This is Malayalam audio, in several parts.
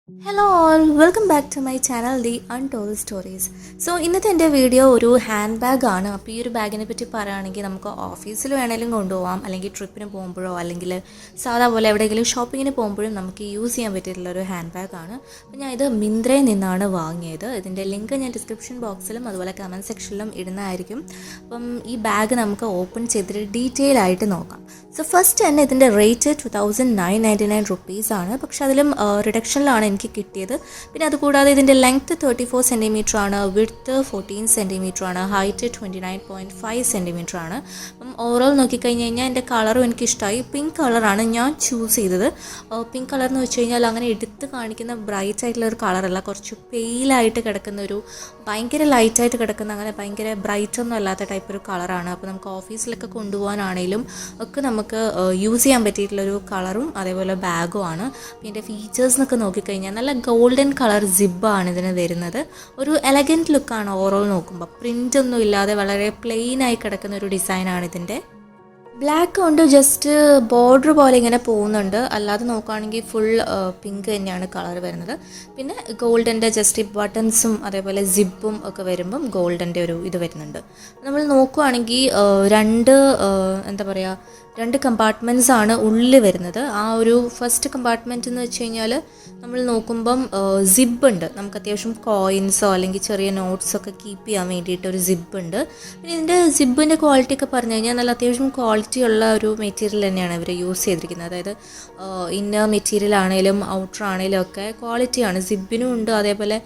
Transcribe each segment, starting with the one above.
Hello all welcome back to my channel the untold stories. So ഇന്നത്തെ എൻ്റെ വീഡിയോ ഒരു ഹാൻഡ് ബാഗാണ്. അപ്പോൾ ഈ ഒരു ബാഗിനെ പറ്റി പറയുകയാണെങ്കിൽ നമുക്ക് ഓഫീസിൽ വേണമെങ്കിലും കൊണ്ടുപോകാം, അല്ലെങ്കിൽ ട്രിപ്പിന് പോകുമ്പോഴോ അല്ലെങ്കിൽ സാധാ പോലെ എവിടെയെങ്കിലും ഷോപ്പിങ്ങിന് പോകുമ്പോഴും നമുക്ക് യൂസ് ചെയ്യാൻ പറ്റിയിട്ടുള്ള ഒരു ഹാൻഡ് ബാഗാണ്. അപ്പോൾ ഞാൻ ഇത് മിന്ത്രയിൽ നിന്നാണ് വാങ്ങിയത്. ഇതിൻ്റെ ലിങ്ക് ഞാൻ ഡിസ്ക്രിപ്ഷൻ ബോക്സിലും അതുപോലെ കമൻറ്റ് സെക്ഷനിലും ഇടുന്നതായിരിക്കും. അപ്പം ഈ ബാഗ് നമുക്ക് ഓപ്പൺ ചെയ്തിട്ട് ഡീറ്റെയിൽ ആയിട്ട് നോക്കാം. സോ ഫസ്റ്റ് തന്നെ ഇതിൻ്റെ റേറ്റ് 2999 റുപ്പീസാണ്. പക്ഷെ അതിലും റിഡക്ഷനിലാണ് എനിക്ക് കിട്ടിയത്. പിന്നെ അതുകൂടാതെ ഇതിൻ്റെ ലെങ്ത്ത് 34 സെൻറ്റിമീറ്റർ ആണ്, വിഡ്ത്ത് 14 സെൻറ്റിമീറ്റർ ആണ്, ഹൈറ്റ് 29.5 സെൻറ്റിമീറ്റർ ആണ്. അപ്പം ഓവറോൾ നോക്കിക്കഴിഞ്ഞ് കഴിഞ്ഞാൽ എൻ്റെ കളറും എനിക്കിഷ്ടമായി. പിങ്ക് കളറാണ് ഞാൻ ചൂസ് ചെയ്തത്. പിങ്ക് കളർ എന്ന് വെച്ച് കഴിഞ്ഞാൽ അങ്ങനെ എടുത്ത് കാണിക്കുന്ന ബ്രൈറ്റ് ആയിട്ടുള്ള ഒരു കളറല്ല, കുറച്ച് പെയിലായിട്ട് കിടക്കുന്ന ഒരു ഭയങ്കര ലൈറ്റായിട്ട് കിടക്കുന്ന, അങ്ങനെ ഭയങ്കര ബ്രൈറ്റ് ഒന്നും അല്ലാത്ത ടൈപ്പ് ഒരു കളറാണ്. അപ്പോൾ നമുക്ക് ഓഫീസിലൊക്കെ കൊണ്ടുപോകാനാണെങ്കിലും ഒക്കെ നമുക്ക് യൂസ് ചെയ്യാൻ പറ്റിയിട്ടുള്ളൊരു കളറും അതേപോലെ ബാഗും ആണ്. പിന്നെ ഫീച്ചേഴ്സ് എന്നൊക്കെ നോക്കിക്കഴിഞ്ഞാൽ നല്ല ഗോൾഡൻ കളർ സിബ്ബാണ് ഇതിന് വരുന്നത്. ഒരു എലഗൻറ്റ് ലുക്കാണ് ഓവറോൾ നോക്കുമ്പോൾ. പ്രിൻ്റ് ഒന്നും ഇല്ലാതെ വളരെ പ്ലെയിൻ ആയി കിടക്കുന്ന ഒരു ഡിസൈനാണ് ഇതിൻ്റെ. ബ്ലാക്ക് കൊണ്ട് ജസ്റ്റ് ബോർഡർ പോലെ ഇങ്ങനെ പോകുന്നുണ്ട്. അല്ലാതെ നോക്കുകയാണെങ്കിൽ ഫുൾ പിങ്ക് തന്നെയാണ് കളർ വരുന്നത്. പിന്നെ ഗോൾഡൻ്റെ ജസ്റ്റ് ബട്ടൺസും അതേപോലെ സിബും ഒക്കെ വരുമ്പം ഗോൾഡൻ്റെ ഒരു ഇത് വരുന്നുണ്ട്. നമ്മൾ നോക്കുകയാണെങ്കിൽ രണ്ട് കമ്പാർട്ട്മെൻറ്റ്സ് ആണ് ഉള്ളിൽ വരുന്നത്. ആ ഒരു ഫസ്റ്റ് കമ്പാർട്ട്മെൻറ്റ് എന്ന് വെച്ച് കഴിഞ്ഞാൽ നമ്മൾ നോക്കുമ്പം സിബുണ്ട്. നമുക്ക് അത്യാവശ്യം കോയിൻസോ അല്ലെങ്കിൽ ചെറിയ നോട്ട്സൊക്കെ കീപ്പ് ചെയ്യാൻ വേണ്ടിയിട്ട് ഒരു സിബുണ്ട്. പിന്നെ ഇതിൻ്റെ സിബിൻ്റെ ക്വാളിറ്റി ഒക്കെ പറഞ്ഞു കഴിഞ്ഞാൽ നല്ല അത്യാവശ്യം ക്വാളിറ്റി ഉള്ള ഒരു മെറ്റീരിയൽ തന്നെയാണ് ഇവർ യൂസ് ചെയ്തിരിക്കുന്നത്. അതായത് ഇന്നർ മെറ്റീരിയൽ ആണെങ്കിലും ഔട്ടർ ആണെങ്കിലും ഒക്കെ ക്വാളിറ്റിയാണ്. സിബിനും ഉണ്ട്, അതേപോലെ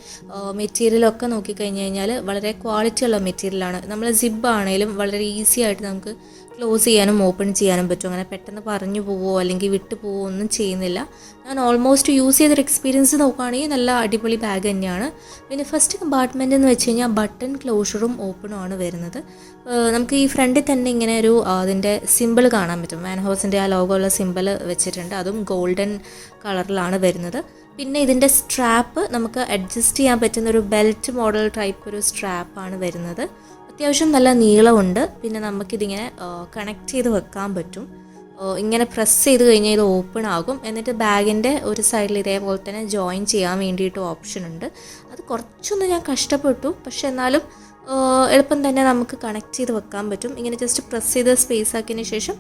മെറ്റീരിയലൊക്കെ നോക്കിക്കഴിഞ്ഞ് കഴിഞ്ഞാൽ വളരെ ക്വാളിറ്റി ഉള്ള മെറ്റീരിയലാണ്. നമ്മൾ സിബ് ആണെങ്കിലും വളരെ ഈസി ആയിട്ട് നമുക്ക് ക്ലോസ് ചെയ്യാനും ഓപ്പൺ ചെയ്യാനും പറ്റും. അങ്ങനെ പെട്ടെന്ന് പറഞ്ഞു പോവോ അല്ലെങ്കിൽ വിട്ടു പോവോ ഒന്നും ചെയ്യുന്നില്ല. ഞാൻ ഓൾമോസ്റ്റ് യൂസ് ചെയ്തൊരു എക്സ്പീരിയൻസ് നോക്കുകയാണെങ്കിൽ നല്ല അടിപൊളി ബാഗ് തന്നെയാണ്. പിന്നെ ഫസ്റ്റ് കമ്പാർട്ട്മെൻറ്റ് എന്ന് വെച്ച് കഴിഞ്ഞാൽ ബട്ടൺ ക്ലോഷറും ഓപ്പണും ആണ് വരുന്നത്. നമുക്ക് ഈ ഫ്രണ്ടിൽ തന്നെ ഇങ്ങനെ ഒരു അതിൻ്റെ സിമ്പിൾ കാണാൻ പറ്റും. വാൻ ഹൗസിൻ്റെ ആ ലോഗോ ഉള്ള സിമ്പിൾ വെച്ചിട്ടുണ്ട്. അതും ഗോൾഡൻ കളറിലാണ് വരുന്നത്. പിന്നെ ഇതിൻ്റെ സ്ട്രാപ്പ് നമുക്ക് അഡ്ജസ്റ്റ് ചെയ്യാൻ പറ്റുന്ന ഒരു ബെൽറ്റ് മോഡൽ ടൈപ്പ് ഒരു സ്ട്രാപ്പാണ് വരുന്നത്. അത്യാവശ്യം നല്ല നീളമുണ്ട്. പിന്നെ നമുക്കിതിങ്ങനെ കണക്ട് ചെയ്ത് വെക്കാൻ പറ്റും. ഇങ്ങനെ പ്രസ് ചെയ്ത് കഴിഞ്ഞാൽ ഇത് ഓപ്പൺ ആകും. എന്നിട്ട് ബാഗിൻ്റെ ഒരു സൈഡിൽ ഇതേപോലെ തന്നെ ജോയിൻ ചെയ്യാൻ വേണ്ടിയിട്ട് ഓപ്ഷൻ ഉണ്ട്. അത് കുറച്ചൊന്ന് ഞാൻ കഷ്ടപ്പെട്ടു, പക്ഷെ എന്നാലും എളുപ്പം തന്നെ നമുക്ക് കണക്ട് ചെയ്ത് വെക്കാൻ പറ്റും. ഇങ്ങനെ ജസ്റ്റ് പ്രസ് ചെയ്ത് സ്പേസ് ആക്കിയതിന് ശേഷം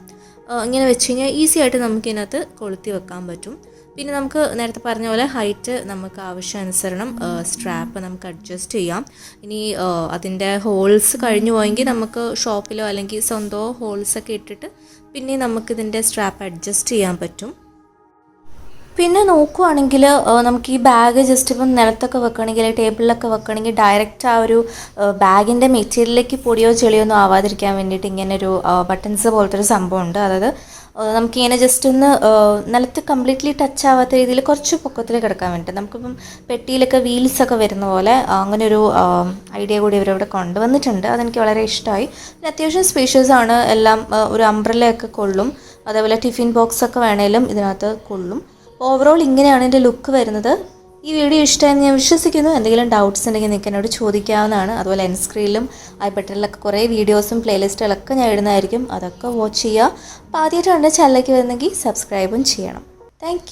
ഇങ്ങനെ വെച്ച് കഴിഞ്ഞാൽ ഈസി ആയിട്ട് നമുക്കിതിനകത്ത് കൊളുത്തി വെക്കാൻ പറ്റും. പിന്നെ നമുക്ക് നേരത്തെ പറഞ്ഞ പോലെ ഹൈറ്റ് നമുക്ക് ആവശ്യാനുസരണം സ്ട്രാപ്പ് നമുക്ക് അഡ്ജസ്റ്റ് ചെയ്യാം. ഇനി അതിൻ്റെ ഹോൾസ് കഴിഞ്ഞു പോയെങ്കിൽ നമുക്ക് ഷോപ്പിലോ അല്ലെങ്കിൽ സ്വന്തമോ ഹോൾസൊക്കെ ഇട്ടിട്ട് പിന്നെ നമുക്കിതിൻ്റെ സ്ട്രാപ്പ് അഡ്ജസ്റ്റ് ചെയ്യാൻ പറ്റും. പിന്നെ നോക്കുവാണെങ്കിൽ നമുക്ക് ഈ ബാഗ് ജസ്റ്റ് ഇപ്പം നിലത്തൊക്കെ വെക്കുകയാണെങ്കിൽ ടേബിളിലൊക്കെ വെക്കുകയാണെങ്കിൽ ഡയറക്റ്റ് ആ ഒരു ബാഗിൻ്റെ മെറ്റീരിയലിലേക്ക് പൊടിയോ ചെളിയോ ഒന്നും ആവാതിരിക്കാൻ വേണ്ടിയിട്ട് ഇങ്ങനെ ഒരു ബട്ടൺസ് പോലത്തെ ഒരു സംഭവമുണ്ട്. അതായത് നമുക്കിങ്ങനെ ജസ്റ്റ് ഒന്ന് നിലത്ത് കംപ്ലീറ്റ്ലി ടച്ച് ആവാത്ത രീതിയിൽ കുറച്ച് പൊക്കത്തിൽ കിടക്കാൻ വേണ്ടിയിട്ട് നമുക്കിപ്പം പെട്ടിയിലൊക്കെ വീൽസൊക്കെ വരുന്ന പോലെ അങ്ങനെ ഒരു ഐഡിയ കൂടി ഇവരവിടെ കൊണ്ടുവന്നിട്ടുണ്ട്. അതെനിക്ക് വളരെ ഇഷ്ടമായി. പിന്നെ അത്യാവശ്യം സ്പേഷ്യസ് ആണ്. എല്ലാം ഒരു അംബ്രല്ലയൊക്കെ കൊള്ളും. അതേപോലെ ടിഫിൻ ബോക്സൊക്കെ വേണേലും ഇതിനകത്ത് കൊള്ളും. ഓവറോൾ ഇങ്ങനെയാണ് എൻ്റെ ലുക്ക് വരുന്നത്. ഈ വീഡിയോ ഇഷ്ടമായെന്ന് ഞാൻ വിശ്വസിക്കുന്നു. എന്തെങ്കിലും ഡൗട്ട്സ് ഉണ്ടെങ്കിൽ നിങ്ങൾക്ക് എന്നോട് ചോദിക്കാവുന്നതാണ്. അതുപോലെ എൻ സ്ക്രീനിലും ഐബട്ടണിലൊക്കെ കുറേ വീഡിയോസും പ്ലേലിസ്റ്റുകളൊക്കെ ഞാൻ ഇടുന്നതായിരിക്കും. അതൊക്കെ വാച്ച് ചെയ്യുക. അപ്പോൾ ആദ്യമായിട്ടാണ് ചാനലിലേക്ക് വരുന്നെങ്കിൽ സബ്സ്ക്രൈബും ചെയ്യണം. താങ്ക്